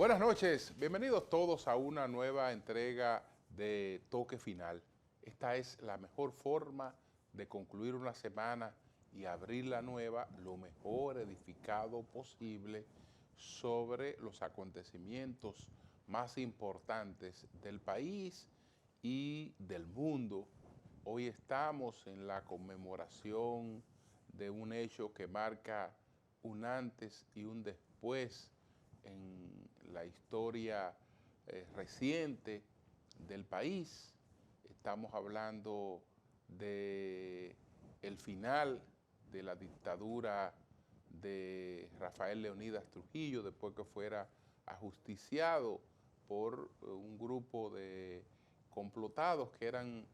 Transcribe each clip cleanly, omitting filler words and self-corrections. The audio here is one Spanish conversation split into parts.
Buenas noches, bienvenidos todos a una nueva entrega de Toque Final. Esta es la mejor forma de concluir una semana y abrir la nueva lo mejor edificado posible sobre los acontecimientos más importantes del país y del mundo. Hoy estamos en la conmemoración de un hecho que marca un antes y un después en la historia reciente del país. Estamos hablando de el final de la dictadura de Rafael Leónidas Trujillo, después que fuera ajusticiado por un grupo de complotados que eran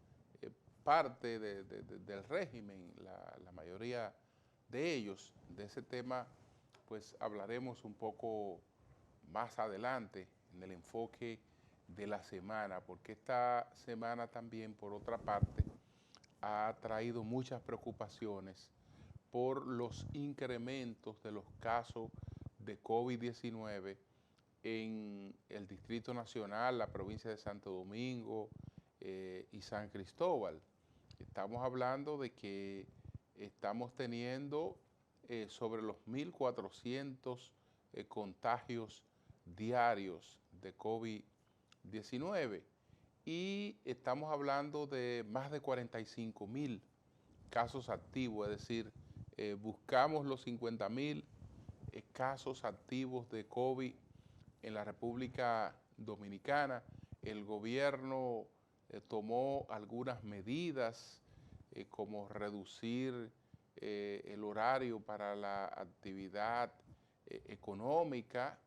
parte del régimen, la mayoría de ellos. De ese tema pues hablaremos un poco más adelante en el enfoque de la semana, porque esta semana también, por otra parte, ha traído muchas preocupaciones por los incrementos de los casos de COVID-19 en el Distrito Nacional, la provincia de Santo Domingo y San Cristóbal. Estamos hablando de que estamos teniendo sobre los 1.400 contagios diarios de COVID-19 y estamos hablando de más de 45.000 casos activos, es decir, buscamos los 50.000 casos activos de COVID en la República Dominicana. El gobierno tomó algunas medidas como reducir el horario para la actividad económica,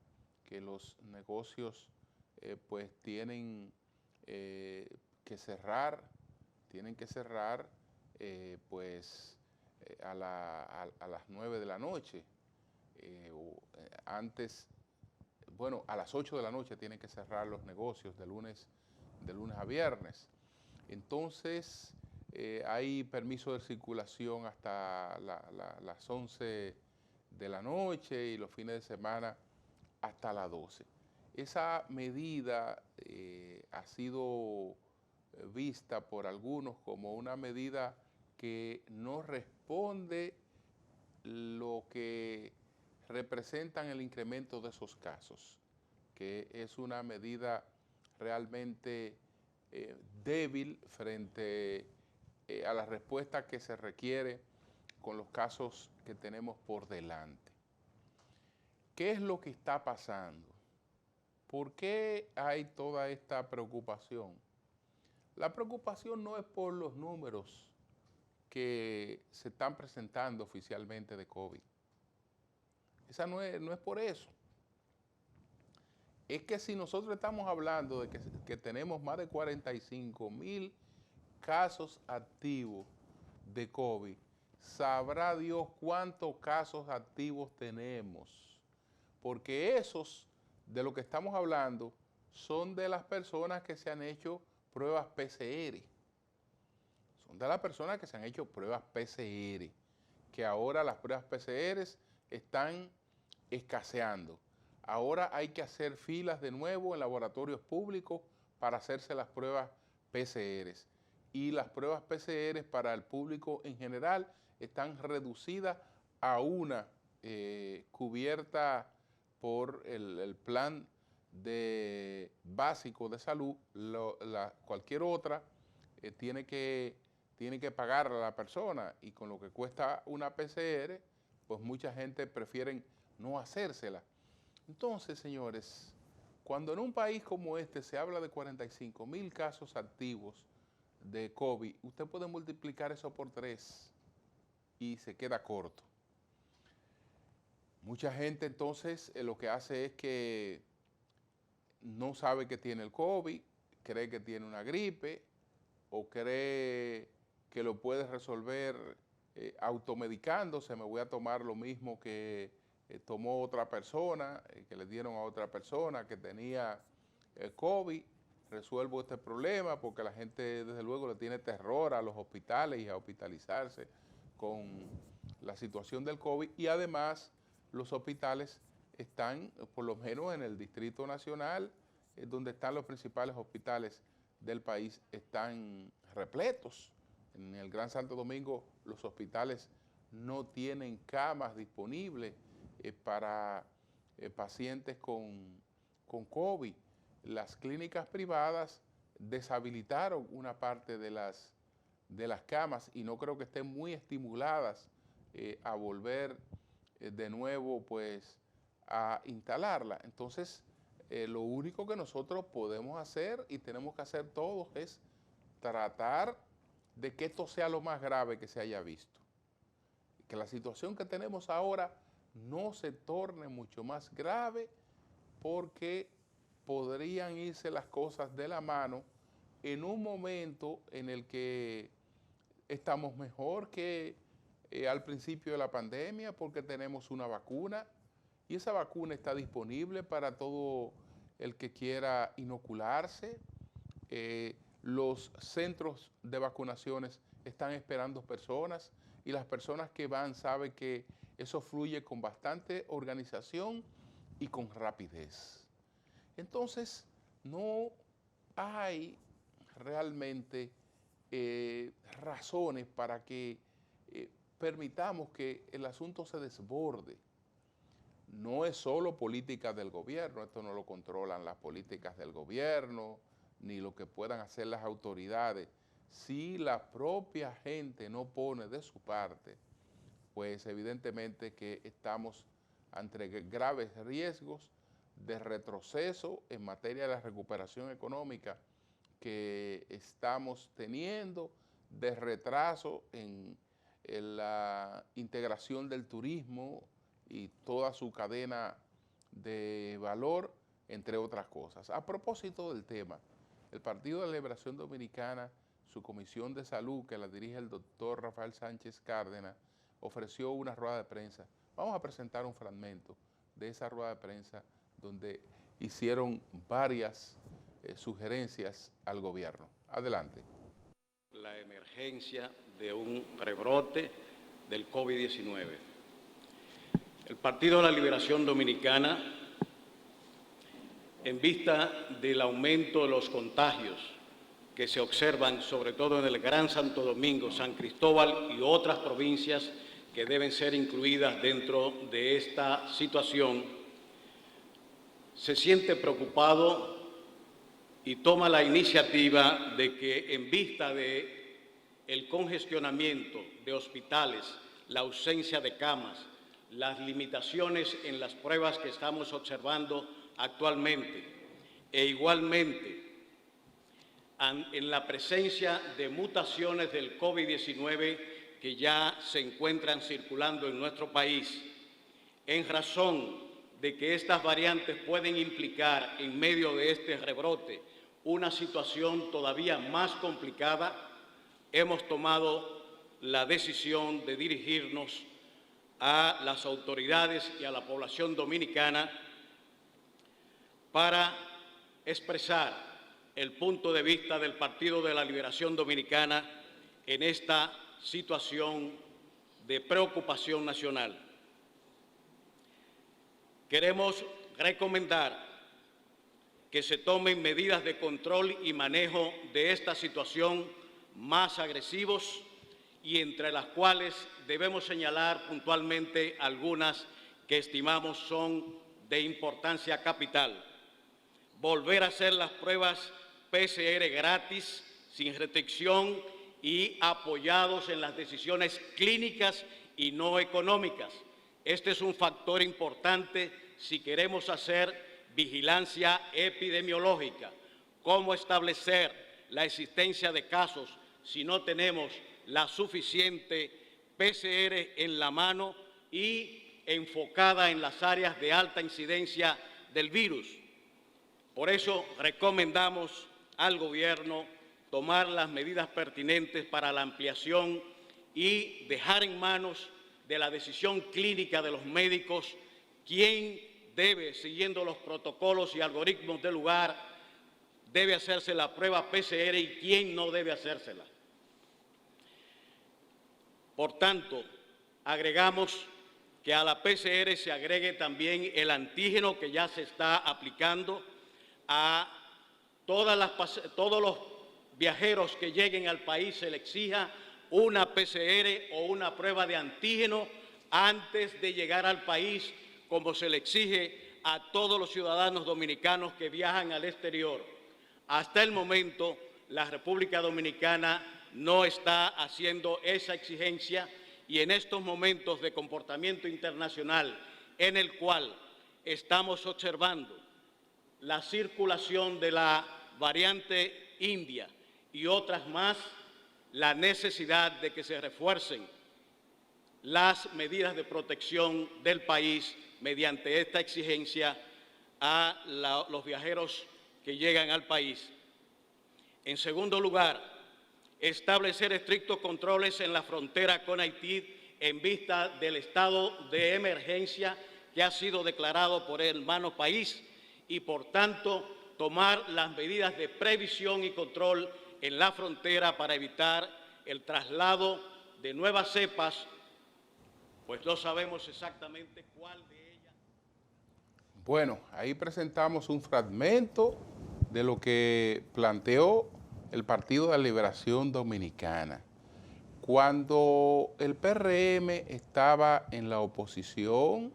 que los negocios pues tienen que cerrar, a las 9 de la noche, antes, bueno, a las 8 de la noche tienen que cerrar los negocios de lunes a viernes. Entonces, hay permiso de circulación hasta las 11 de la noche y los fines de semana hasta las 12. Esa medida ha sido vista por algunos como una medida que no responde lo que representan el incremento de esos casos, que es una medida realmente débil frente a la respuesta que se requiere con los casos que tenemos por delante. ¿Qué es lo que está pasando? ¿Por qué hay toda esta preocupación? La preocupación no es por los números que se están presentando oficialmente de COVID. Esa no es por eso. Es que si nosotros estamos hablando de que tenemos más de 45.000 casos activos de COVID, sabrá Dios cuántos casos activos tenemos. Porque esos de lo que estamos hablando son de las personas que se han hecho pruebas PCR. Son de las personas que se han hecho pruebas PCR, que ahora las pruebas PCR están escaseando. Ahora hay que hacer filas de nuevo en laboratorios públicos para hacerse las pruebas PCR. Y las pruebas PCR para el público en general están reducidas a una cubierta por el plan básico de salud. Cualquier otra tiene que pagarla a la persona, y con lo que cuesta una PCR, pues mucha gente prefiere no hacérsela. Entonces, señores, cuando en un país como este se habla de 45.000 casos activos de COVID, usted puede multiplicar eso por 3 y se queda corto. Mucha gente entonces lo que hace es que no sabe que tiene el COVID, cree que tiene una gripe o cree que lo puede resolver automedicándose. Me voy a tomar lo mismo que tomó otra persona, que le dieron a otra persona que tenía COVID. Resuelvo este problema, porque la gente desde luego le tiene terror a los hospitales y a hospitalizarse con la situación del COVID, y además los hospitales están, por lo menos en el Distrito Nacional, donde están los principales hospitales del país, están repletos. En el Gran Santo Domingo los hospitales no tienen camas disponibles para pacientes con COVID. Las clínicas privadas deshabilitaron una parte de las camas y no creo que estén muy estimuladas a volver de nuevo pues a instalarla. Entonces, lo único que nosotros podemos hacer y tenemos que hacer todos es tratar de que esto sea lo más grave que se haya visto. Que la situación que tenemos ahora no se torne mucho más grave, porque podrían irse las cosas de la mano en un momento en el que estamos mejor que al principio de la pandemia, porque tenemos una vacuna y esa vacuna está disponible para todo el que quiera inocularse. Los centros de vacunaciones están esperando personas y las personas que van saben que eso fluye con bastante organización y con rapidez. Entonces, no hay realmente razones para que permitamos que el asunto se desborde. No es solo política del gobierno, esto no lo controlan las políticas del gobierno, ni lo que puedan hacer las autoridades. Si la propia gente no pone de su parte, pues evidentemente que estamos ante graves riesgos de retroceso en materia de la recuperación económica que estamos teniendo, de retraso en la integración del turismo y toda su cadena de valor, entre otras cosas. A propósito del tema, el Partido de la Liberación Dominicana, su Comisión de Salud, que la dirige el doctor Rafael Sánchez Cárdenas, ofreció una rueda de prensa. Vamos a presentar un fragmento de esa rueda de prensa donde hicieron varias sugerencias al gobierno. Adelante. La emergencia de un rebrote del COVID-19. El Partido de la Liberación Dominicana, en vista del aumento de los contagios que se observan sobre todo en el Gran Santo Domingo, San Cristóbal y otras provincias que deben ser incluidas dentro de esta situación, se siente preocupado y toma la iniciativa de que, en vista de el congestionamiento de hospitales, la ausencia de camas, las limitaciones en las pruebas que estamos observando actualmente, e igualmente en la presencia de mutaciones del COVID-19 que ya se encuentran circulando en nuestro país, en razón de que estas variantes pueden implicar en medio de este rebrote una situación todavía más complicada, hemos tomado la decisión de dirigirnos a las autoridades y a la población dominicana para expresar el punto de vista del Partido de la Liberación Dominicana en esta situación de preocupación nacional. Queremos recomendar que se tomen medidas de control y manejo de esta situación más agresivos, y entre las cuales debemos señalar puntualmente algunas que estimamos son de importancia capital. Volver a hacer las pruebas PCR gratis, sin restricción y apoyados en las decisiones clínicas y no económicas. Este es un factor importante si queremos hacer vigilancia epidemiológica. ¿Cómo establecer la existencia de casos si no tenemos la suficiente PCR en la mano y enfocada en las áreas de alta incidencia del virus? Por eso recomendamos al gobierno tomar las medidas pertinentes para la ampliación y dejar en manos de la decisión clínica de los médicos quién debe, siguiendo los protocolos y algoritmos del lugar, debe hacerse la prueba PCR y quién no debe hacérsela. Por tanto, agregamos que a la PCR se agregue también el antígeno que ya se está aplicando a todos los viajeros que lleguen al país, se le exija una PCR o una prueba de antígeno antes de llegar al país, como se le exige a todos los ciudadanos dominicanos que viajan al exterior. Hasta el momento, la República Dominicana no está haciendo esa exigencia, y en estos momentos de comportamiento internacional en el cual estamos observando la circulación de la variante India y otras más, la necesidad de que se refuercen las medidas de protección del país mediante esta exigencia a los viajeros que llegan al país. En segundo lugar, establecer estrictos controles en la frontera con Haití en vista del estado de emergencia que ha sido declarado por el hermano país y, por tanto, tomar las medidas de previsión y control en la frontera para evitar el traslado de nuevas cepas, pues no sabemos exactamente cuál de ellas. Bueno, ahí presentamos un fragmento de lo que planteó el Partido de la Liberación Dominicana. Cuando el PRM estaba en la oposición,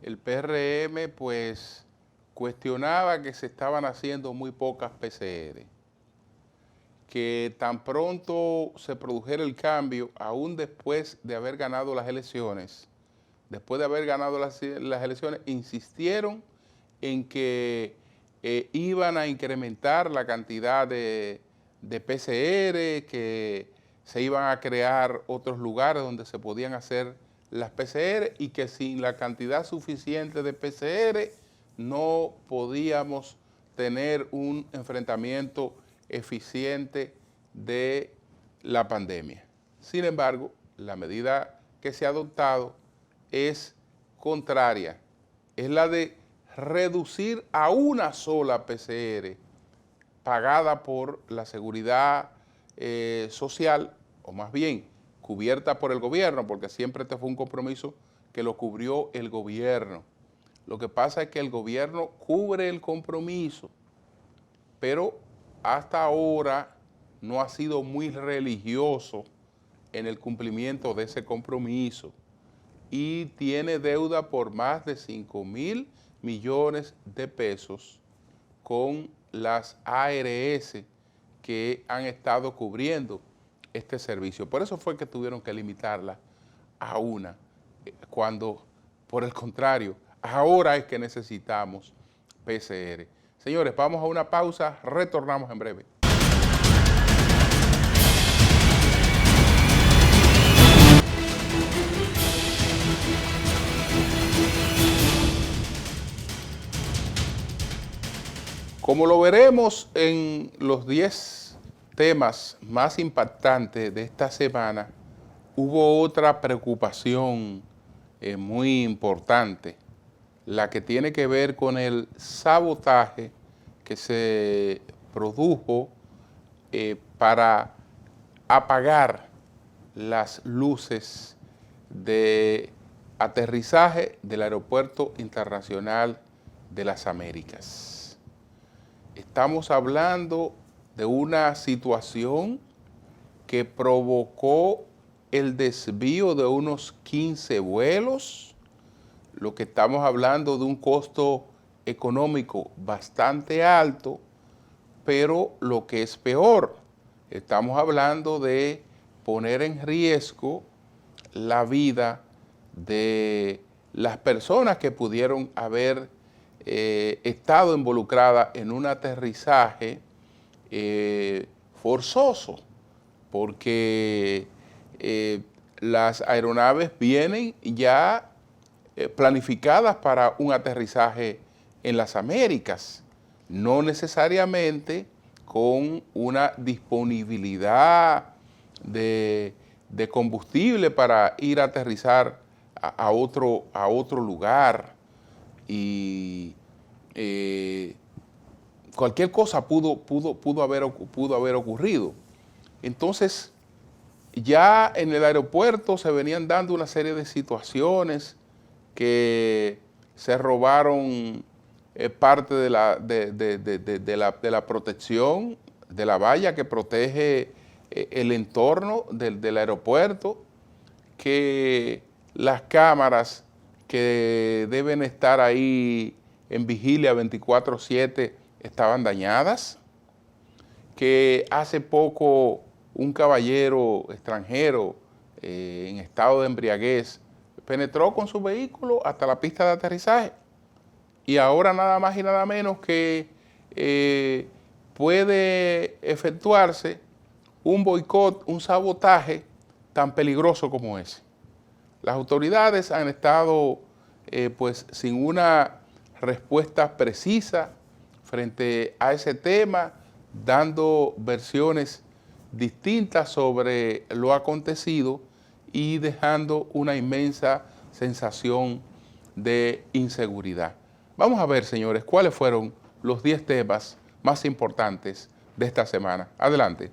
el PRM pues cuestionaba que se estaban haciendo muy pocas PCR, que tan pronto se produjera el cambio, aún después de haber ganado las elecciones, insistieron en que iban a incrementar la cantidad de PCR, que se iban a crear otros lugares donde se podían hacer las PCR y que sin la cantidad suficiente de PCR no podíamos tener un enfrentamiento eficiente de la pandemia. Sin embargo, la medida que se ha adoptado es contraria, es la de reducir a una sola PCR pagada por la seguridad social, o más bien cubierta por el gobierno, porque siempre este fue un compromiso que lo cubrió el gobierno. Lo que pasa es que el gobierno cubre el compromiso, pero hasta ahora no ha sido muy religioso en el cumplimiento de ese compromiso y tiene deuda por más de 5.000 millones de pesos con las ARS que han estado cubriendo este servicio. Por eso fue que tuvieron que limitarla a una, cuando, por el contrario, ahora es que necesitamos PCR. Señores, vamos a una pausa, retornamos en breve. Como lo veremos en los 10 temas más impactantes de esta semana, hubo otra preocupación muy importante, la que tiene que ver con el sabotaje que se produjo para apagar las luces de aterrizaje del Aeropuerto Internacional de las Américas. Estamos hablando de una situación que provocó el desvío de unos 15 vuelos, lo que estamos hablando de un costo económico bastante alto, pero lo que es peor, estamos hablando de poner en riesgo la vida de las personas que pudieron haber estado involucrada en un aterrizaje forzoso, porque las aeronaves vienen ya planificadas para un aterrizaje en las Américas, no necesariamente con una disponibilidad de combustible para ir a aterrizar a otro lugar. Y cualquier cosa pudo haber ocurrido. Entonces, ya en el aeropuerto se venían dando una serie de situaciones que se robaron parte de la protección de la valla que protege el entorno del aeropuerto, que las cámaras que deben estar ahí en vigilia 24/7 estaban dañadas, que hace poco un caballero extranjero en estado de embriaguez penetró con su vehículo hasta la pista de aterrizaje y ahora nada más y nada menos que puede efectuarse un boicot, un sabotaje tan peligroso como ese. Las autoridades han estado pues sin una respuesta precisa frente a ese tema, dando versiones distintas sobre lo acontecido y dejando una inmensa sensación de inseguridad. Vamos a ver, señores, cuáles fueron los 10 temas más importantes de esta semana. Adelante.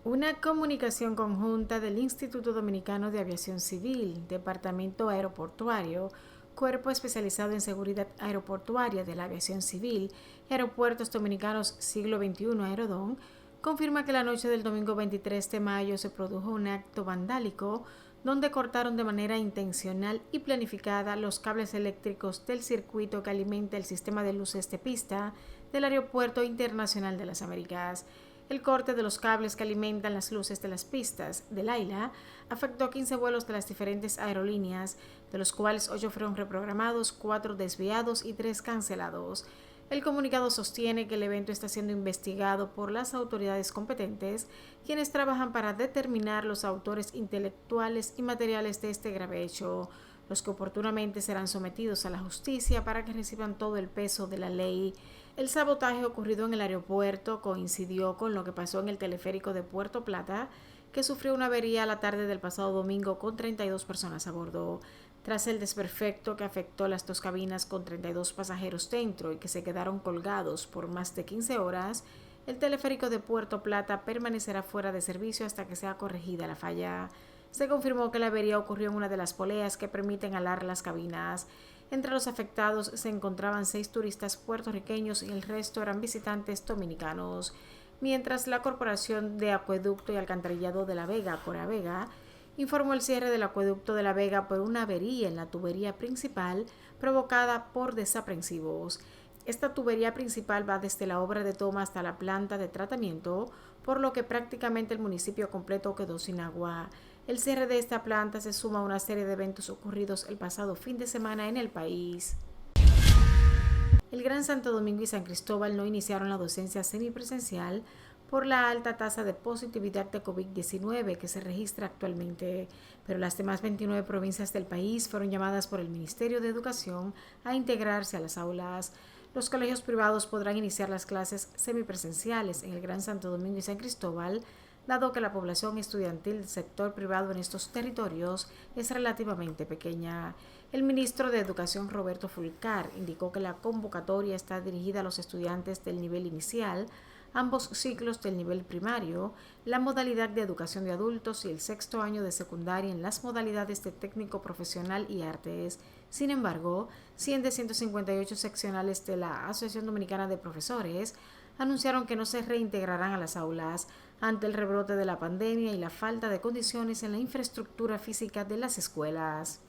Una comunicación conjunta del Instituto Dominicano de Aviación Civil, Departamento Aeroportuario, Cuerpo Especializado en Seguridad Aeroportuaria de la Aviación Civil y Aeropuertos Dominicanos Siglo XXI Aerodón, confirma que la noche del domingo 23 de mayo se produjo un acto vandálico donde cortaron de manera intencional y planificada los cables eléctricos del circuito que alimenta el sistema de luces de pista del Aeropuerto Internacional de las Américas. El corte de los cables que alimentan las luces de las pistas del AILA afectó 15 vuelos de las diferentes aerolíneas, de los cuales 8 fueron reprogramados, 4 desviados y 3 cancelados. El comunicado sostiene que el evento está siendo investigado por las autoridades competentes, quienes trabajan para determinar los autores intelectuales y materiales de este grave hecho, los que oportunamente serán sometidos a la justicia para que reciban todo el peso de la ley. El sabotaje ocurrido en el aeropuerto coincidió con lo que pasó en el teleférico de Puerto Plata, que sufrió una avería la tarde del pasado domingo con 32 personas a bordo. Tras el desperfecto que afectó las 2 cabinas con 32 pasajeros dentro y que se quedaron colgados por más de 15 horas, el teleférico de Puerto Plata permanecerá fuera de servicio hasta que sea corregida la falla. Se confirmó que la avería ocurrió en una de las poleas que permiten alar las cabinas. Entre los afectados se encontraban 6 turistas puertorriqueños y el resto eran visitantes dominicanos, mientras la Corporación de Acueducto y Alcantarillado de La Vega, Coravega, informó el cierre del acueducto de La Vega por una avería en la tubería principal provocada por desaprensivos. Esta tubería principal va desde la obra de toma hasta la planta de tratamiento, por lo que prácticamente el municipio completo quedó sin agua. El cierre de esta planta se suma a una serie de eventos ocurridos el pasado fin de semana en el país. El Gran Santo Domingo y San Cristóbal no iniciaron la docencia semipresencial por la alta tasa de positividad de COVID-19 que se registra actualmente, pero las demás 29 provincias del país fueron llamadas por el Ministerio de Educación a integrarse a las aulas. Los colegios privados podrán iniciar las clases semipresenciales en el Gran Santo Domingo y San Cristóbal, dado que la población estudiantil del sector privado en estos territorios es relativamente pequeña. El ministro de Educación, Roberto Fulcar, indicó que la convocatoria está dirigida a los estudiantes del nivel inicial, ambos ciclos del nivel primario, la modalidad de educación de adultos y el 6º año de secundaria en las modalidades de técnico profesional y artes. Sin embargo, 100 de 158 seccionales de la Asociación Dominicana de Profesores anunciaron que no se reintegrarán a las aulas ante el rebrote de la pandemia y la falta de condiciones en la infraestructura física de las escuelas.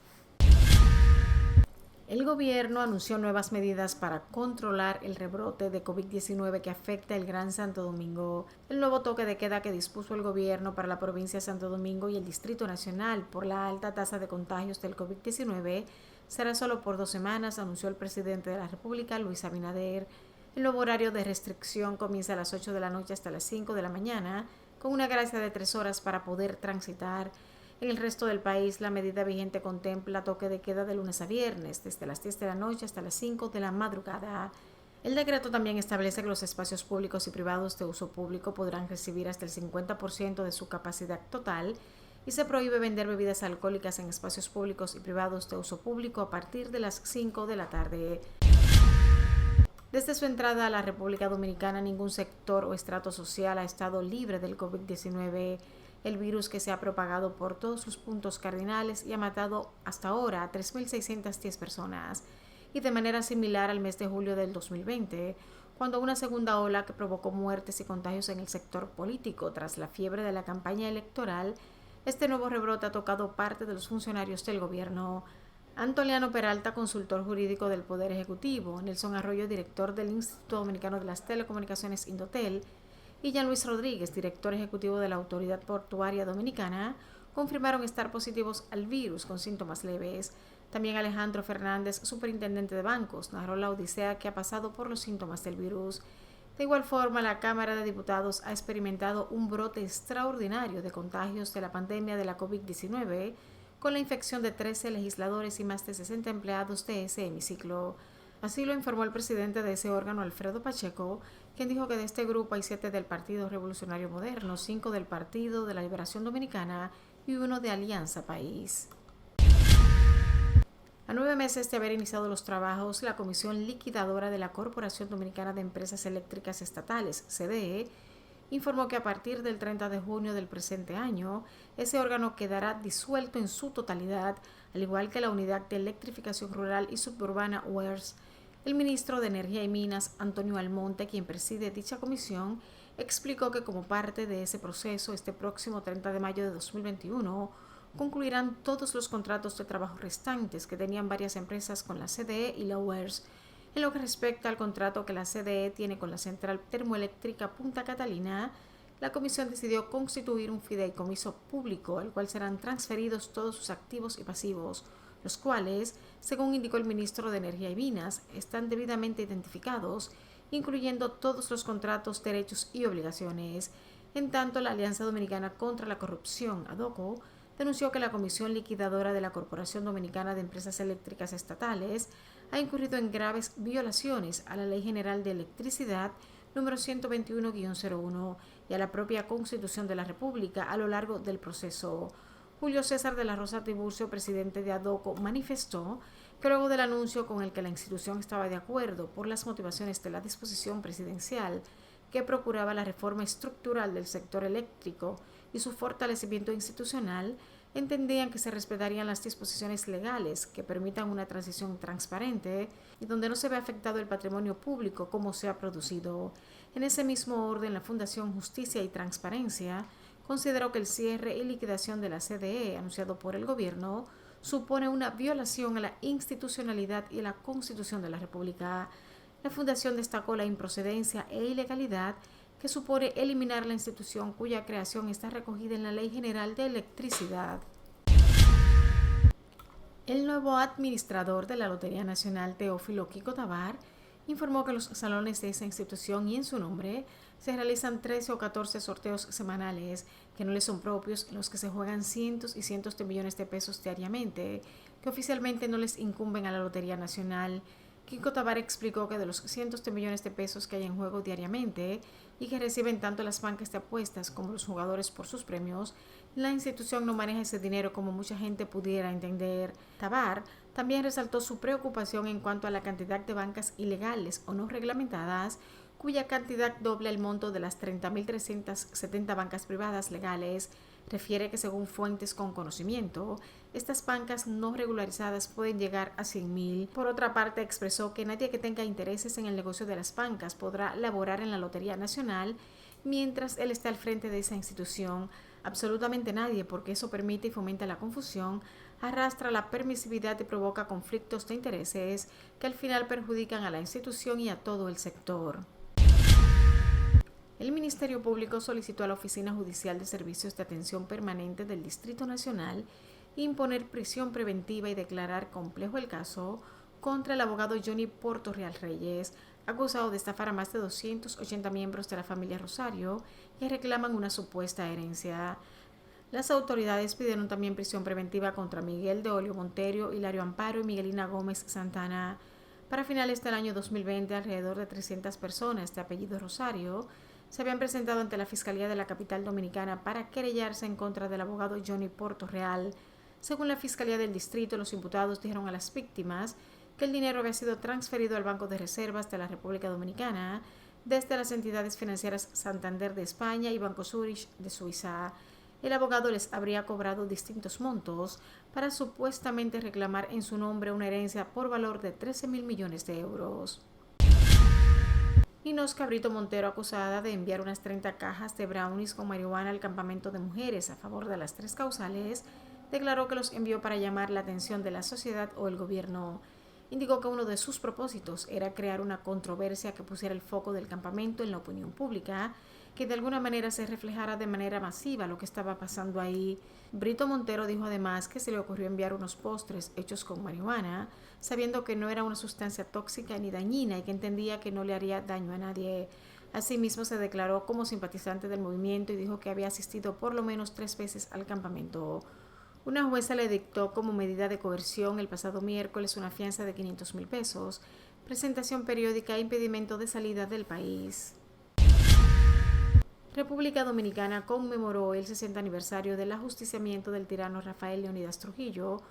El gobierno anunció nuevas medidas para controlar el rebrote de COVID-19 que afecta el Gran Santo Domingo. El nuevo toque de queda que dispuso el gobierno para la provincia de Santo Domingo y el Distrito Nacional por la alta tasa de contagios del COVID-19 será solo por 2 semanas, anunció el presidente de la República, Luis Abinader. El nuevo horario de restricción comienza a las 8 de la noche hasta las 5 de la mañana, con una gracia de 3 horas para poder transitar. En el resto del país, la medida vigente contempla toque de queda de lunes a viernes, desde las 10 de la noche hasta las 5 de la madrugada. El decreto también establece que los espacios públicos y privados de uso público podrán recibir hasta el 50% de su capacidad total y se prohíbe vender bebidas alcohólicas en espacios públicos y privados de uso público a partir de las 5 de la tarde. Desde su entrada a la República Dominicana, ningún sector o estrato social ha estado libre del COVID-19, el virus que se ha propagado por todos sus puntos cardinales y ha matado hasta ahora a 3.610 personas. Y de manera similar al mes de julio del 2020, cuando una segunda ola que provocó muertes y contagios en el sector político tras la fiebre de la campaña electoral, este nuevo rebrote ha tocado parte de los funcionarios del gobierno. Antoliano Peralta, consultor jurídico del Poder Ejecutivo, Nelson Arroyo, director del Instituto Dominicano de las Telecomunicaciones Indotel, y Jean Luis Rodríguez, director ejecutivo de la Autoridad Portuaria Dominicana, confirmaron estar positivos al virus con síntomas leves. También Alejandro Fernández, superintendente de bancos, narró la odisea que ha pasado por los síntomas del virus. De igual forma, la Cámara de Diputados ha experimentado un brote extraordinario de contagios de la pandemia de la COVID-19, con la infección de 13 legisladores y más de 60 empleados de ese hemiciclo. Así lo informó el presidente de ese órgano, Alfredo Pacheco, quien dijo que de este grupo hay 7 del Partido Revolucionario Moderno, 5 del Partido de la Liberación Dominicana y 1 de Alianza País. A 9 meses de haber iniciado los trabajos, la Comisión Liquidadora de la Corporación Dominicana de Empresas Eléctricas Estatales, CDE, informó que a partir del 30 de junio del presente año, ese órgano quedará disuelto en su totalidad, al igual que la Unidad de Electrificación Rural y Suburbana UERS. El ministro de Energía y Minas, Antonio Almonte, quien preside dicha comisión, explicó que como parte de ese proceso, este próximo 30 de mayo de 2021, concluirán todos los contratos de trabajo restantes que tenían varias empresas con la CDE y la UERS. En lo que respecta al contrato que la CDE tiene con la Central Termoeléctrica Punta Catalina, la comisión decidió constituir un fideicomiso público al cual serán transferidos todos sus activos y pasivos, los cuales, según indicó el ministro de Energía y Minas, están debidamente identificados, incluyendo todos los contratos, derechos y obligaciones. En tanto, la Alianza Dominicana contra la Corrupción, ADOCO, denunció que la Comisión Liquidadora de la Corporación Dominicana de Empresas Eléctricas Estatales ha incurrido en graves violaciones a la Ley General de Electricidad número 121-01 y a la propia Constitución de la República a lo largo del proceso. Julio César de la Rosa Tiburcio, presidente de ADOCO, manifestó que luego del anuncio con el que la institución estaba de acuerdo por las motivaciones de la disposición presidencial que procuraba la reforma estructural del sector eléctrico y su fortalecimiento institucional, entendían que se respetarían las disposiciones legales que permitan una transición transparente y donde no se ve afectado el patrimonio público como se ha producido. En ese mismo orden, la Fundación Justicia y Transparencia consideró que el cierre y liquidación de la CDE anunciado por el gobierno supone una violación a la institucionalidad y a la Constitución de la República. La Fundación destacó la improcedencia e ilegalidad que supone eliminar la institución cuya creación está recogida en la Ley General de Electricidad. El nuevo administrador de la Lotería Nacional, Teófilo Kiko Tabar, informó que en los salones de esa institución y en su nombre se realizan 13 o 14 sorteos semanales que no les son propios, en los que se juegan cientos y cientos de millones de pesos diariamente, que oficialmente no les incumben a la Lotería Nacional. Kiko Tabar explicó que de los cientos de millones de pesos que hay en juego diariamente y que reciben tanto las bancas de apuestas como los jugadores por sus premios, la institución no maneja ese dinero como mucha gente pudiera entender. Tabar también resaltó su preocupación en cuanto a la cantidad de bancas ilegales o no reglamentadas, cuya cantidad dobla el monto de las 30.370 bancas privadas legales. Refiere que según fuentes con conocimiento, estas bancas no regularizadas pueden llegar a 100.000. Por otra parte, expresó que nadie que tenga intereses en el negocio de las bancas podrá laborar en la Lotería Nacional mientras él esté al frente de esa institución. Absolutamente nadie, porque eso permite y fomenta la confusión, arrastra la permisividad y provoca conflictos de intereses que al final perjudican a la institución y a todo el sector. El Ministerio Público solicitó a la Oficina Judicial de Servicios de Atención Permanente del Distrito Nacional imponer prisión preventiva y declarar complejo el caso contra el abogado Johnny Portorreal Reyes, acusado de estafar a más de 280 miembros de la familia Rosario que reclaman una supuesta herencia. Las autoridades pidieron también prisión preventiva contra Miguel de Olio Monterio, Hilario Amparo y Miguelina Gómez Santana. Para finales del año 2020, alrededor de 300 personas de apellido Rosario se habían presentado ante la Fiscalía de la capital dominicana para querellarse en contra del abogado Johnny Portorreal. Según la Fiscalía del Distrito, los imputados dijeron a las víctimas que el dinero había sido transferido al Banco de Reservas de la República Dominicana desde las entidades financieras Santander de España y Banco Zurich de Suiza. El abogado les habría cobrado distintos montos para supuestamente reclamar en su nombre una herencia por valor de 13.000 millones de euros. Inosca Brito Montero, acusada de enviar unas 30 cajas de brownies con marihuana al campamento de mujeres a favor de las 3 causales, declaró que los envió para llamar la atención de la sociedad o el gobierno. Indicó que uno de sus propósitos era crear una controversia que pusiera el foco del campamento en la opinión pública, que de alguna manera se reflejara de manera masiva lo que estaba pasando ahí. Brito Montero dijo además que se le ocurrió enviar unos postres hechos con marihuana, sabiendo que no era una sustancia tóxica ni dañina y que entendía que no le haría daño a nadie. Asimismo, se declaró como simpatizante del movimiento y dijo que había asistido por lo menos 3 veces al campamento. Una jueza le dictó como medida de coerción el pasado miércoles una fianza de 500,000 pesos, presentación periódica e impedimento de salida del país. República Dominicana conmemoró el 60 aniversario del ajusticiamiento del tirano Rafael Leónidas Trujillo,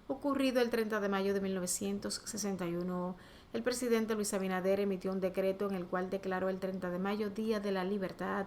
ocurrido el 30 de mayo de 1961. El presidente Luis Abinader emitió un decreto en el cual declaró el 30 de mayo Día de la Libertad.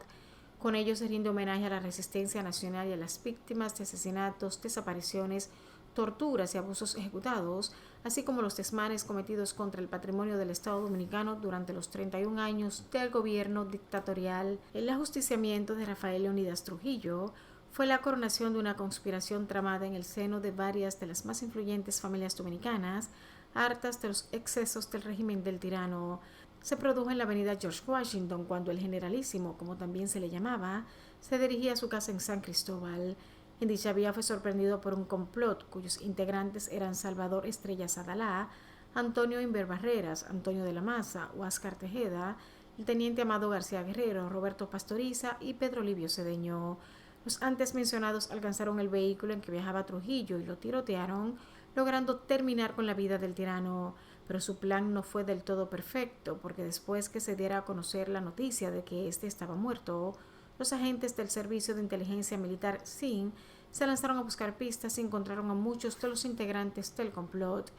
Con ello se rinde homenaje a la resistencia nacional y a las víctimas de asesinatos, desapariciones, torturas y abusos ejecutados, así como los desmanes cometidos contra el patrimonio del Estado Dominicano durante los 31 años del gobierno dictatorial. El ajusticiamiento de Rafael Leónidas Trujillo fue la coronación de una conspiración tramada en el seno de varias de las más influyentes familias dominicanas, hartas de los excesos del régimen del tirano. Se produjo en la avenida George Washington cuando el generalísimo, como también se le llamaba, se dirigía a su casa en San Cristóbal. En dicha vía fue sorprendido por un complot cuyos integrantes eran Salvador Estrellas Adalá, Antonio Inver Barreras, Antonio de la Maza, Huáscar Tejeda, el teniente Amado García Guerrero, Roberto Pastoriza y Pedro Livio Cedeño. Los antes mencionados alcanzaron el vehículo en que viajaba Trujillo y lo tirotearon, logrando terminar con la vida del tirano. Pero su plan no fue del todo perfecto, porque después que se diera a conocer la noticia de que éste estaba muerto, los agentes del Servicio de Inteligencia Militar SIN se lanzaron a buscar pistas y encontraron a muchos de los integrantes del complot.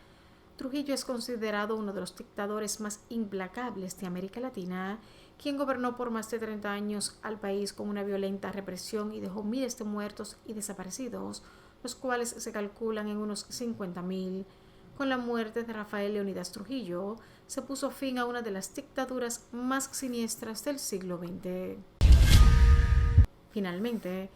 Trujillo es considerado uno de los dictadores más implacables de América Latina, quien gobernó por más de 30 años al país con una violenta represión y dejó miles de muertos y desaparecidos, los cuales se calculan en unos 50,000. Con la muerte de Rafael Leónidas Trujillo, se puso fin a una de las dictaduras más siniestras del siglo XX. Finalmente,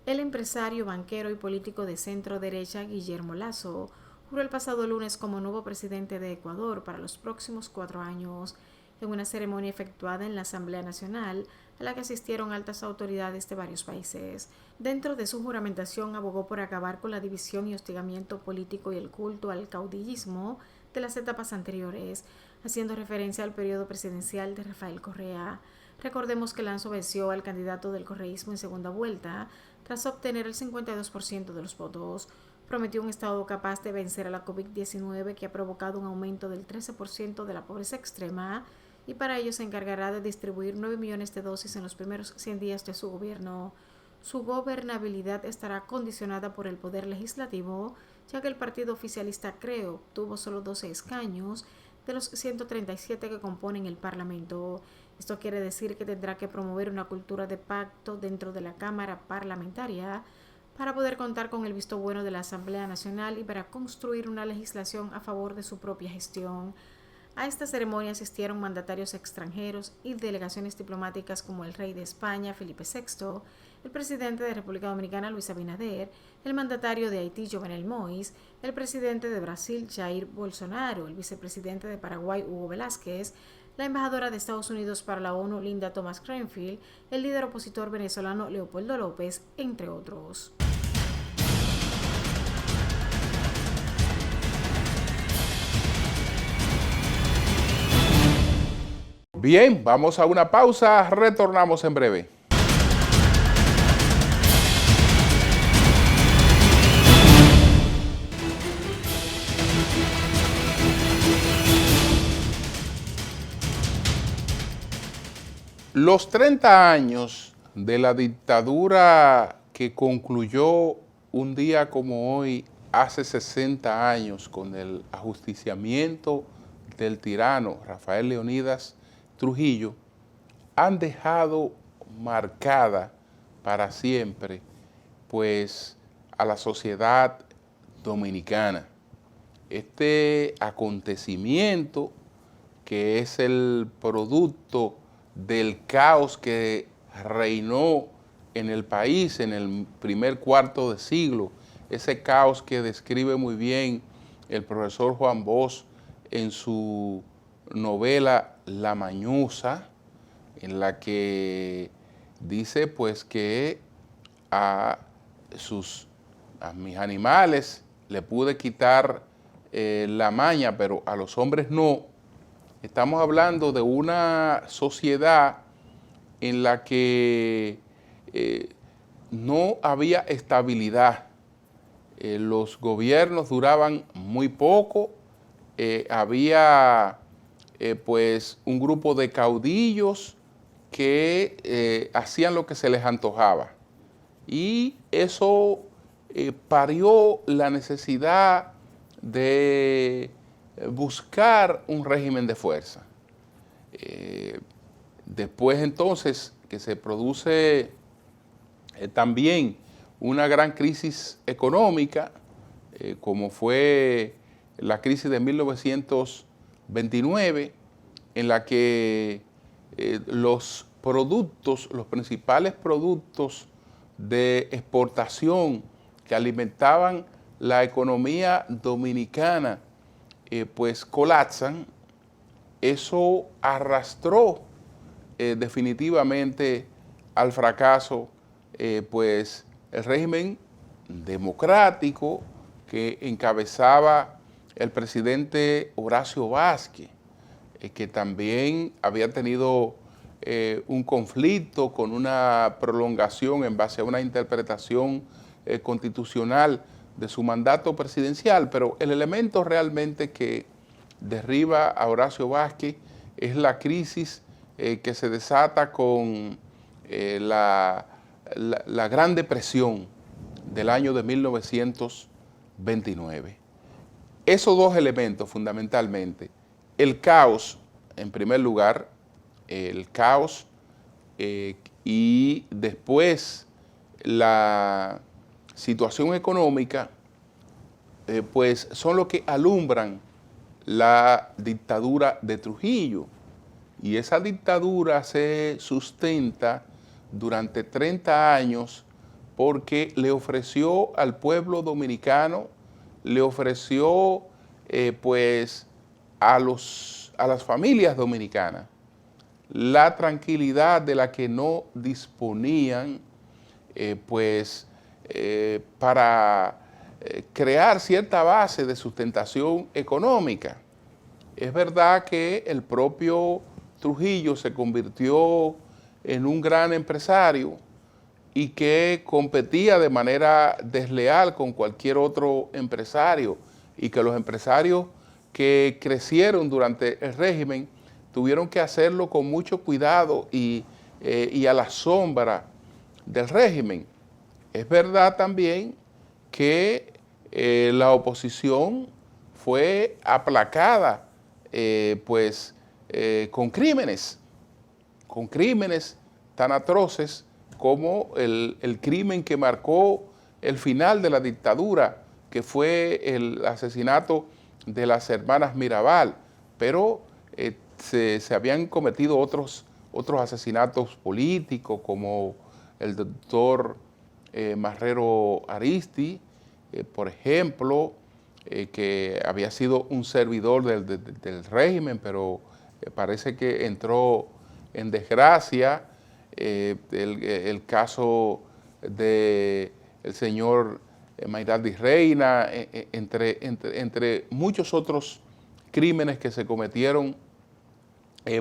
el empresario, banquero y político de centro derecha Guillermo Lasso juró el pasado lunes como nuevo presidente de Ecuador para los próximos 4 años, en una ceremonia efectuada en la Asamblea Nacional, a la que asistieron altas autoridades de varios países. Dentro de su juramentación abogó por acabar con la división y hostigamiento político y el culto al caudillismo de las etapas anteriores, haciendo referencia al periodo presidencial de Rafael Correa. Recordemos que Lasso venció al candidato del correísmo en segunda vuelta, tras obtener el 52% de los votos. Prometió un Estado capaz de vencer a la COVID-19, que ha provocado un aumento del 13% de la pobreza extrema, y para ello se encargará de distribuir 9 millones de dosis en los primeros 100 días de su gobierno. Su gobernabilidad estará condicionada por el poder legislativo, ya que el partido oficialista CREO obtuvo solo 12 escaños de los 137 que componen el Parlamento. Esto quiere decir que tendrá que promover una cultura de pacto dentro de la Cámara Parlamentaria para poder contar con el visto bueno de la Asamblea Nacional y para construir una legislación a favor de su propia gestión. A esta ceremonia asistieron mandatarios extranjeros y delegaciones diplomáticas como el rey de España, Felipe VI, el presidente de República Dominicana, Luis Abinader, el mandatario de Haití, Jovenel Moïse, el presidente de Brasil, Jair Bolsonaro, el vicepresidente de Paraguay, Hugo Velázquez, la embajadora de Estados Unidos para la ONU, Linda Thomas-Greenfield, el líder opositor venezolano, Leopoldo López, entre otros. Bien, vamos a una pausa, retornamos en breve. Los 30 años de la dictadura que concluyó un día como hoy, hace 60 años, con el ajusticiamiento del tirano Rafael Leónidas Trujillo, han dejado marcada para siempre, pues, a la sociedad dominicana. Este acontecimiento, que es el producto del caos que reinó en el país en el primer cuarto de siglo, ese caos que describe muy bien el profesor Juan Bosch en su novela La Mañuza, en la que dice pues que a mis animales le pude quitar la maña, pero a los hombres no. Estamos hablando de una sociedad en la que no había estabilidad. Los gobiernos duraban muy poco, había pues un grupo de caudillos que hacían lo que se les antojaba. Y eso parió la necesidad de buscar un régimen de fuerza. Después entonces que se produce también una gran crisis económica, como fue la crisis de 1929, en la que los principales productos de exportación que alimentaban la economía dominicana, pues colapsan. Eso arrastró definitivamente al fracaso, pues el régimen democrático que encabezaba el presidente Horacio Vázquez, que también había tenido un conflicto con una prolongación en base a una interpretación constitucional de su mandato presidencial, pero el elemento realmente que derriba a Horacio Vázquez es la crisis que se desata con la Gran Depresión del año de 1929. Esos dos elementos fundamentalmente, el caos en primer lugar, el caos y después la situación económica, pues son los que alumbran la dictadura de Trujillo. Y esa dictadura se sustenta durante 30 años porque le ofreció al pueblo dominicano, le ofreció pues a las familias dominicanas la tranquilidad de la que no disponían para crear cierta base de sustentación económica. Es verdad que el propio Trujillo se convirtió en un gran empresario y que competía de manera desleal con cualquier otro empresario, y que los empresarios que crecieron durante el régimen tuvieron que hacerlo con mucho cuidado y a la sombra del régimen. Es verdad también que la oposición fue aplacada con crímenes tan atroces como el crimen que marcó el final de la dictadura, que fue el asesinato de las hermanas Mirabal, pero se habían cometido otros asesinatos políticos, como el doctor Marrero Aristi, por ejemplo, que había sido un servidor del régimen, pero parece que entró en desgracia. El caso del señor Mayraldi Reina, entre muchos otros crímenes que se cometieron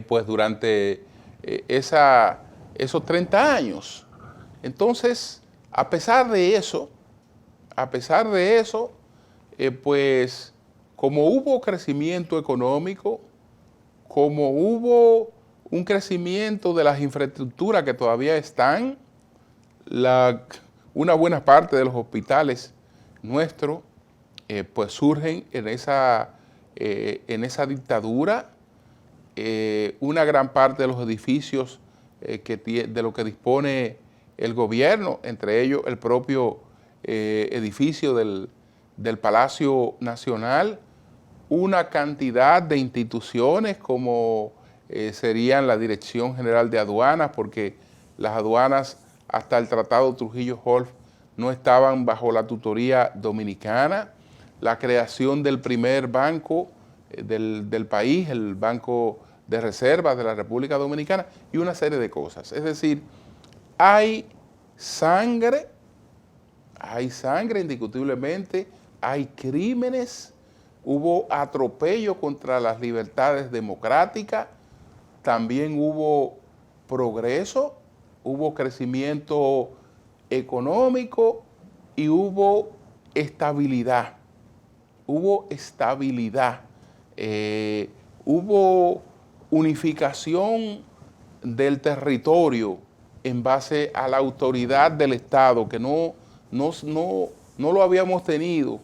pues durante esos 30 años. Entonces, a pesar de eso, pues como hubo crecimiento económico, como hubo un crecimiento de las infraestructuras que todavía están, una buena parte de los hospitales nuestros pues surgen en esa dictadura. Una gran parte de los edificios de lo que dispone el gobierno, entre ellos el propio edificio del Palacio Nacional, una cantidad de instituciones como serían la Dirección General de Aduanas, porque las aduanas hasta el Tratado Trujillo-Holf no estaban bajo la tutoría dominicana, la creación del primer banco del país, el Banco de Reservas de la República Dominicana, y una serie de cosas. Es decir, hay sangre indiscutiblemente, hay crímenes, hubo atropello contra las libertades democráticas, también hubo progreso, hubo crecimiento económico y hubo estabilidad. Hubo unificación del territorio en base a la autoridad del Estado, que no lo habíamos tenido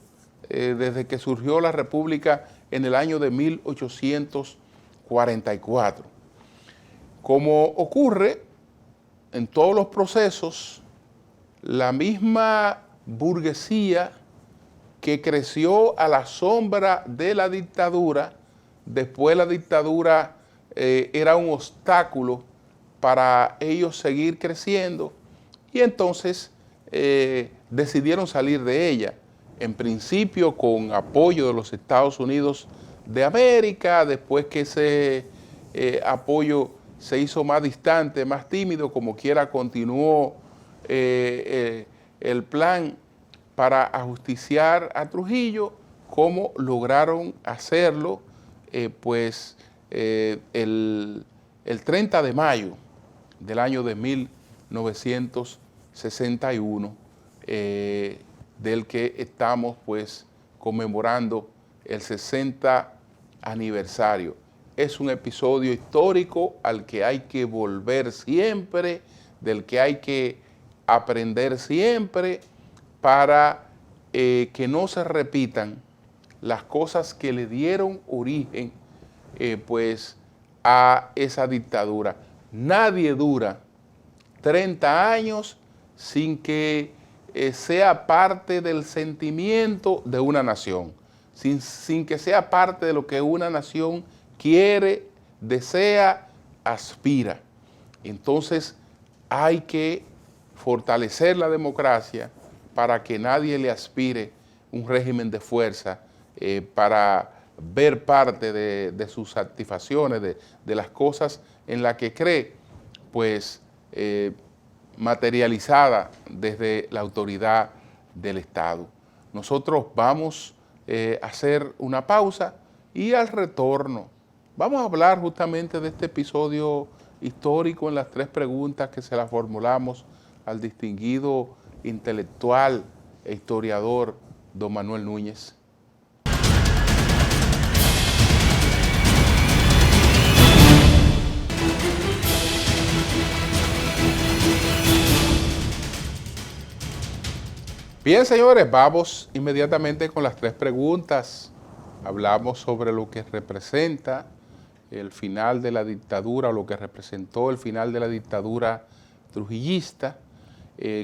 desde que surgió la República en el año de 1844. Como ocurre en todos los procesos, la misma burguesía que creció a la sombra de la dictadura, después la dictadura era un obstáculo para ellos seguir creciendo, y entonces decidieron salir de ella, en principio con apoyo de los Estados Unidos de América, después que ese apoyo se hizo más distante, más tímido, como quiera continuó el plan para ajusticiar a Trujillo. Cómo lograron hacerlo, el 30 de mayo del año de 1961, del que estamos pues conmemorando el 60 aniversario. Es un episodio histórico al que hay que volver siempre, del que hay que aprender siempre, para que no se repitan las cosas que le dieron origen pues a esa dictadura. Nadie dura 30 años sin que sea parte del sentimiento de una nación, sin que sea parte de lo que una nación quiere, desea, aspira. Entonces hay que fortalecer la democracia para que nadie le aspire un régimen de fuerza para ver parte de sus satisfacciones, de las cosas en las que cree, pues materializada desde la autoridad del Estado. Nosotros vamos a hacer una pausa y al retorno vamos a hablar justamente de este episodio histórico en las 3 preguntas que se las formulamos al distinguido intelectual e historiador don Manuel Núñez. Bien, señores, vamos inmediatamente con las 3 preguntas. Hablamos sobre lo que representa el final de la dictadura, o lo que representó el final de la dictadura trujillista,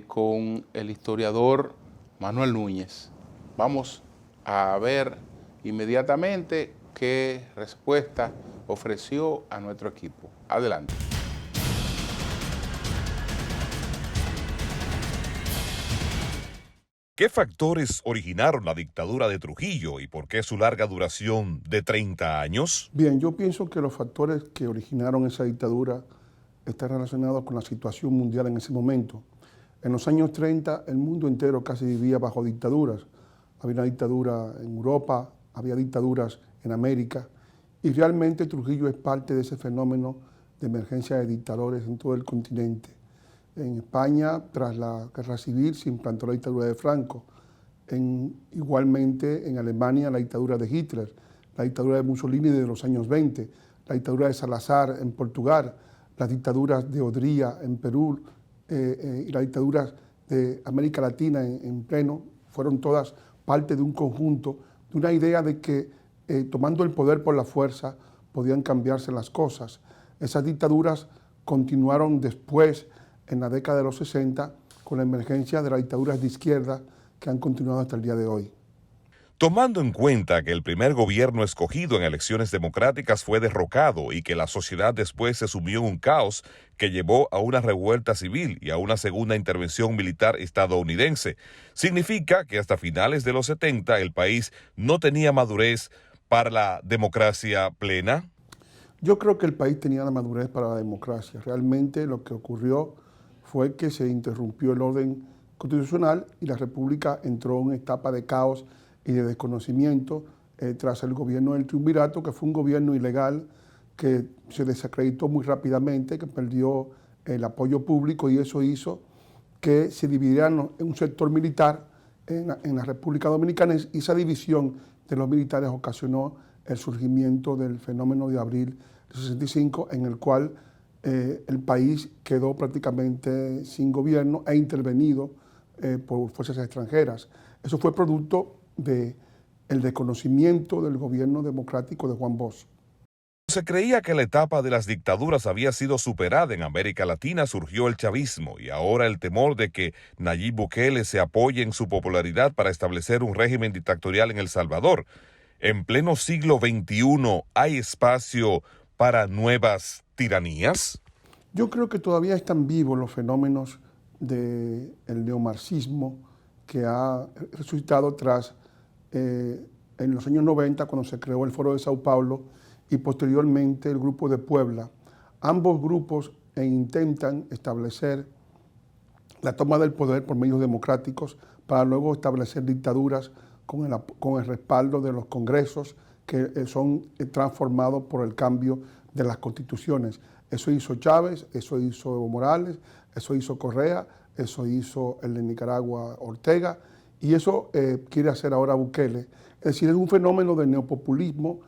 con el historiador Manuel Núñez. Vamos a ver inmediatamente qué respuesta ofreció a nuestro equipo. Adelante. ¿Qué factores originaron la dictadura de Trujillo y por qué su larga duración de 30 años? Bien, yo pienso que los factores que originaron esa dictadura están relacionados con la situación mundial en ese momento. En los años 30 el mundo entero casi vivía bajo dictaduras. Había una dictadura en Europa, había dictaduras en América, y realmente Trujillo es parte de ese fenómeno de emergencia de dictadores en todo el continente. En España, tras la guerra civil, se implantó la dictadura de Franco. Igualmente en Alemania, la dictadura de Hitler, la dictadura de Mussolini de los años 20, la dictadura de Salazar en Portugal, las dictaduras de Odría en Perú y las dictaduras de América Latina en pleno, fueron todas parte de un conjunto, de una idea de que tomando el poder por la fuerza podían cambiarse las cosas. Esas dictaduras continuaron después, en la década de los 60, con la emergencia de las dictaduras de izquierda que han continuado hasta el día de hoy. Tomando en cuenta que el primer gobierno escogido en elecciones democráticas fue derrocado y que la sociedad después se sumió en un caos que llevó a una revuelta civil y a una segunda intervención militar estadounidense, significa que hasta finales de los 70 el país no tenía madurez para la democracia plena. Yo creo que el país tenía la madurez para la democracia. Realmente lo que ocurrió fue que se interrumpió el orden constitucional y la República entró en una etapa de caos y de desconocimiento tras el gobierno del triunvirato, que fue un gobierno ilegal que se desacreditó muy rápidamente, que perdió el apoyo público y eso hizo que se dividiera en un sector militar en la República Dominicana y esa división de los militares ocasionó el surgimiento del fenómeno de abril de 65, en el cual el país quedó prácticamente sin gobierno e intervenido por fuerzas extranjeras. Eso fue producto del desconocimiento del gobierno democrático de Juan Bosch. Se creía que la etapa de las dictaduras había sido superada en América Latina, surgió el chavismo y ahora el temor de que Nayib Bukele se apoye en su popularidad para establecer un régimen dictatorial en El Salvador. En pleno siglo XXI, ¿hay espacio para nuevas tiranías? Yo creo que todavía están vivos los fenómenos del neomarxismo que ha resucitado tras en los años 90, cuando se creó el Foro de Sao Paulo y posteriormente el Grupo de Puebla. Ambos grupos intentan establecer la toma del poder por medios democráticos para luego establecer dictaduras con el respaldo de los congresos que son transformados por el cambio de las constituciones. Eso hizo Chávez, eso hizo Evo Morales, eso hizo Correa, eso hizo el de Nicaragua Ortega, y eso quiere hacer ahora Bukele. Es decir, es un fenómeno de neopopulismo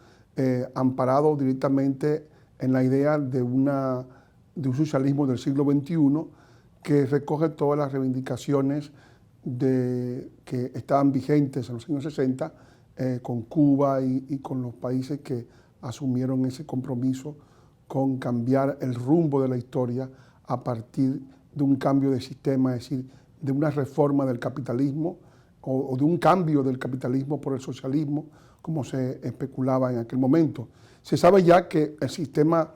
amparado directamente en la idea de un socialismo del siglo XXI que recoge todas las reivindicaciones que estaban vigentes en los años 60 con Cuba y con los países que asumieron ese compromiso con cambiar el rumbo de la historia a partir de un cambio de sistema, es decir, de una reforma del capitalismo o de un cambio del capitalismo por el socialismo, como se especulaba en aquel momento. Se sabe ya que el sistema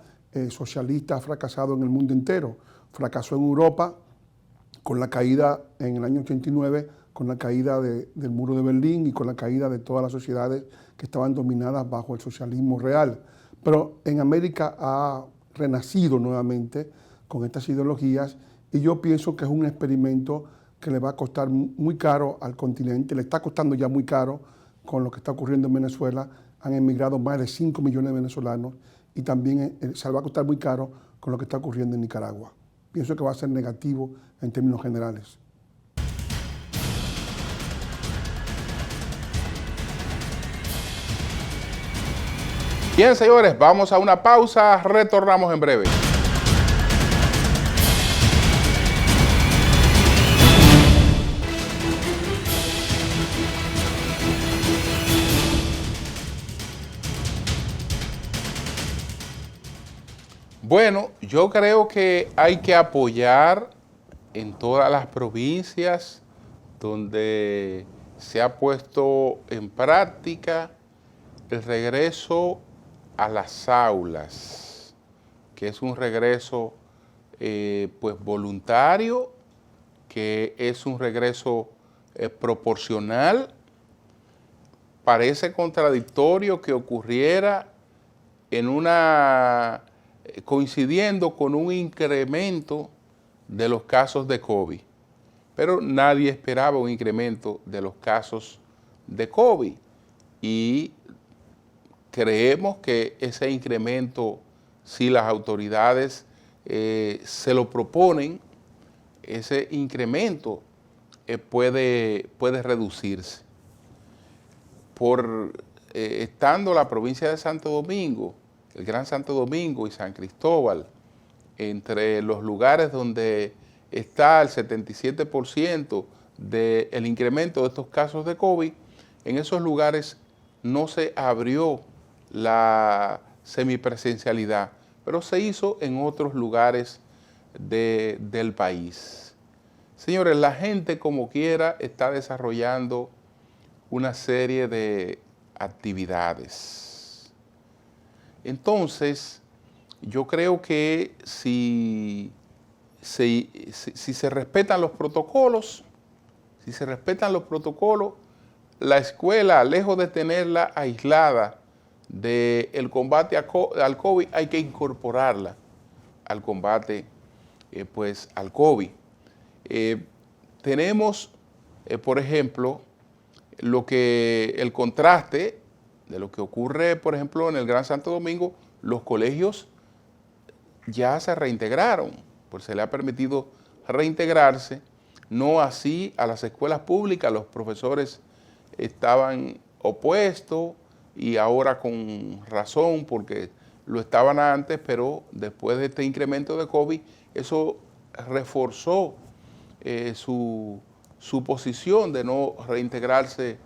socialista ha fracasado en el mundo entero. Fracasó en Europa con la caída en el año 89, con la caída del muro de Berlín y con la caída de todas las sociedades que estaban dominadas bajo el socialismo real. Pero en América ha renacido nuevamente con estas ideologías y yo pienso que es un experimento que le va a costar muy caro al continente, le está costando ya muy caro con lo que está ocurriendo en Venezuela. Han emigrado más de 5 millones de venezolanos y también se le va a costar muy caro con lo que está ocurriendo en Nicaragua. Pienso que va a ser negativo en términos generales. Bien, señores, vamos a una pausa, retornamos en breve. Bueno, yo creo que hay que apoyar en todas las provincias donde se ha puesto en práctica el regreso a las aulas, que es un regreso pues voluntario, que es un regreso proporcional. Parece contradictorio que ocurriera coincidiendo con un incremento de los casos de COVID, pero nadie esperaba un incremento de los casos de COVID y creemos que ese incremento, si las autoridades se lo proponen, ese incremento puede reducirse. Estando la provincia de Santo Domingo el Gran Santo Domingo y San Cristóbal, entre los lugares donde está el 77% del incremento de estos casos de COVID, en esos lugares no se abrió la semipresencialidad, pero se hizo en otros lugares del país. Señores, la gente como quiera está desarrollando una serie de actividades. Entonces, yo creo que si se respetan los protocolos, la escuela, lejos de tenerla aislada del combate al COVID, hay que incorporarla al combate al COVID. Tenemos, por ejemplo, el contraste de lo que ocurre, por ejemplo, en el Gran Santo Domingo. Los colegios ya se reintegraron, pues se le ha permitido reintegrarse, no así a las escuelas públicas. Los profesores estaban opuestos y ahora con razón, porque lo estaban antes, pero después de este incremento de COVID, eso reforzó su posición de no reintegrarse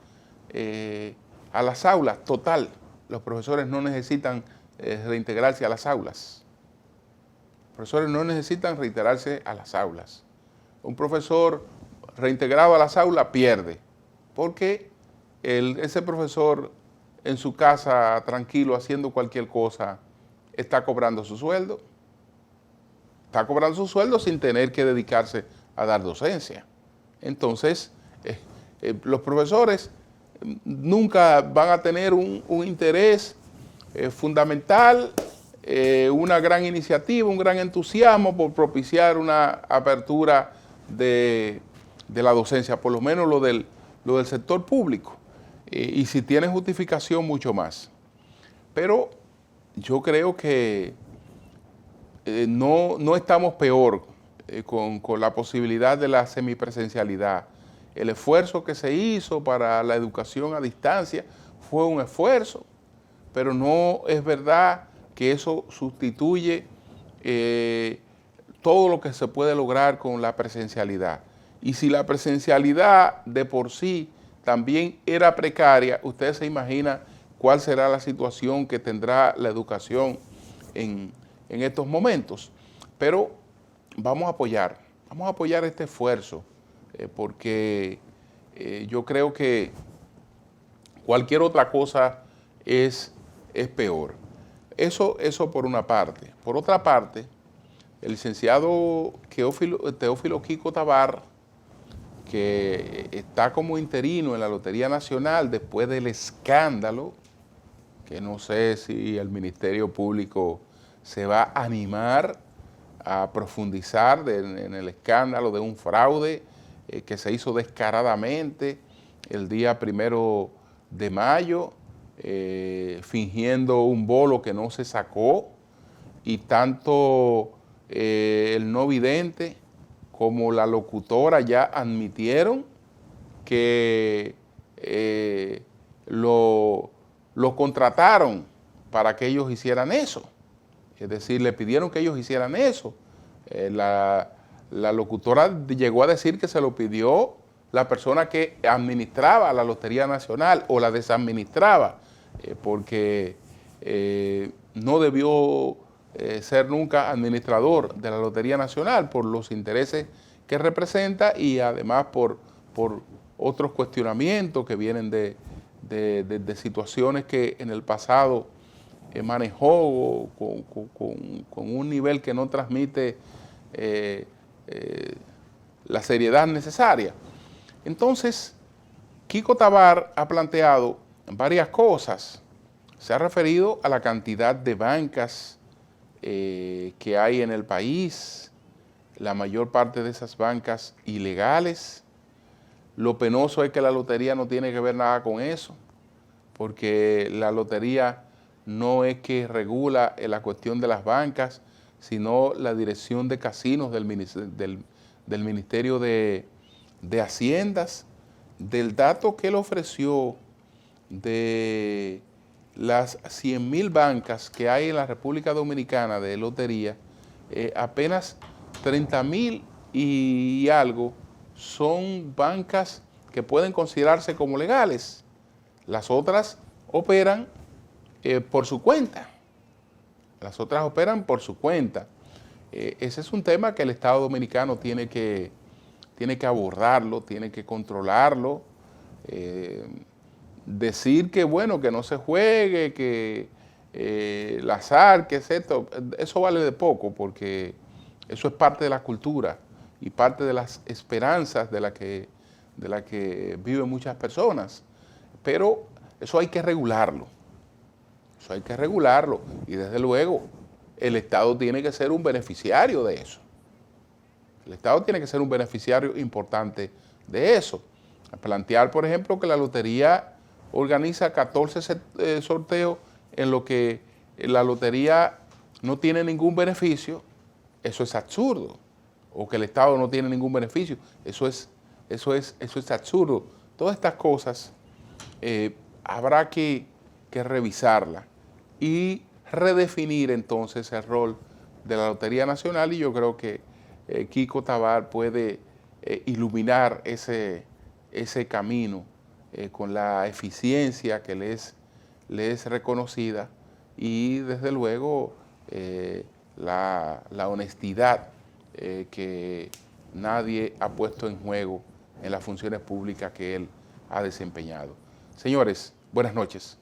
a las aulas. Total, los profesores no necesitan reintegrarse a las aulas. Los profesores no necesitan reintegrarse a las aulas. Un profesor reintegrado a las aulas pierde, porque ese profesor en su casa, tranquilo, haciendo cualquier cosa, está cobrando su sueldo. Está cobrando su sueldo sin tener que dedicarse a dar docencia. Entonces, los profesores nunca van a tener un interés fundamental, una gran iniciativa, un gran entusiasmo por propiciar una apertura de la docencia, por lo menos lo del sector público, y si tiene justificación, mucho más. Pero yo creo que no estamos peor con la posibilidad de la semipresencialidad. El esfuerzo que se hizo para la educación a distancia fue un esfuerzo, pero no es verdad que eso sustituye todo lo que se puede lograr con la presencialidad. Y si la presencialidad de por sí también era precaria, usted se imagina cuál será la situación que tendrá la educación en estos momentos. Pero vamos a apoyar este esfuerzo, porque yo creo que cualquier otra cosa es peor. Eso por una parte. Por otra parte, el licenciado Teófilo Kiko Tabar, que está como interino en la Lotería Nacional después del escándalo, que no sé si el Ministerio Público se va a animar a profundizar en el escándalo de un fraude que se hizo descaradamente el día 1 de mayo, fingiendo un bolo que no se sacó, y tanto el no vidente como la locutora ya admitieron que lo contrataron para que ellos hicieran eso. Es decir, le pidieron que ellos hicieran eso. La locutora llegó a decir que se lo pidió la persona que administraba la Lotería Nacional o la desadministraba, porque no debió ser nunca administrador de la Lotería Nacional por los intereses que representa y además por otros cuestionamientos que vienen de situaciones que en el pasado manejó con un nivel que no transmite la seriedad necesaria. Entonces, Kiko Tabar ha planteado varias cosas. Se ha referido a la cantidad de bancas que hay en el país, la mayor parte de esas bancas ilegales. Lo penoso es que la lotería no tiene que ver nada con eso, porque la lotería no es que regula la cuestión de las bancas, sino la Dirección de Casinos del Ministerio de Haciendas. Del dato que él ofreció de las 100.000 bancas que hay en la República Dominicana de lotería, apenas 30.000 y algo son bancas que pueden considerarse como legales. Las otras operan por su cuenta. Las otras operan por su cuenta. Ese es un tema que el Estado Dominicano tiene que abordarlo, tiene que controlarlo. Decir que bueno, que no se juegue, que el azar, que es esto, eso vale de poco, porque eso es parte de la cultura y parte de las esperanzas de la que viven muchas personas. Pero eso hay que regularlo. Eso hay que regularlo. Y desde luego, el Estado tiene que ser un beneficiario de eso. El Estado tiene que ser un beneficiario importante de eso. Plantear, por ejemplo, que la lotería organiza 14 sorteos en lo que la lotería no tiene ningún beneficio, eso es absurdo. O que el Estado no tiene ningún beneficio, eso es absurdo. Todas estas cosas habrá que revisarlas y redefinir entonces el rol de la Lotería Nacional, y yo creo que Kiko Tabar puede iluminar ese camino con la eficiencia que le es reconocida, y desde luego la honestidad que nadie ha puesto en juego en las funciones públicas que él ha desempeñado. Señores, buenas noches.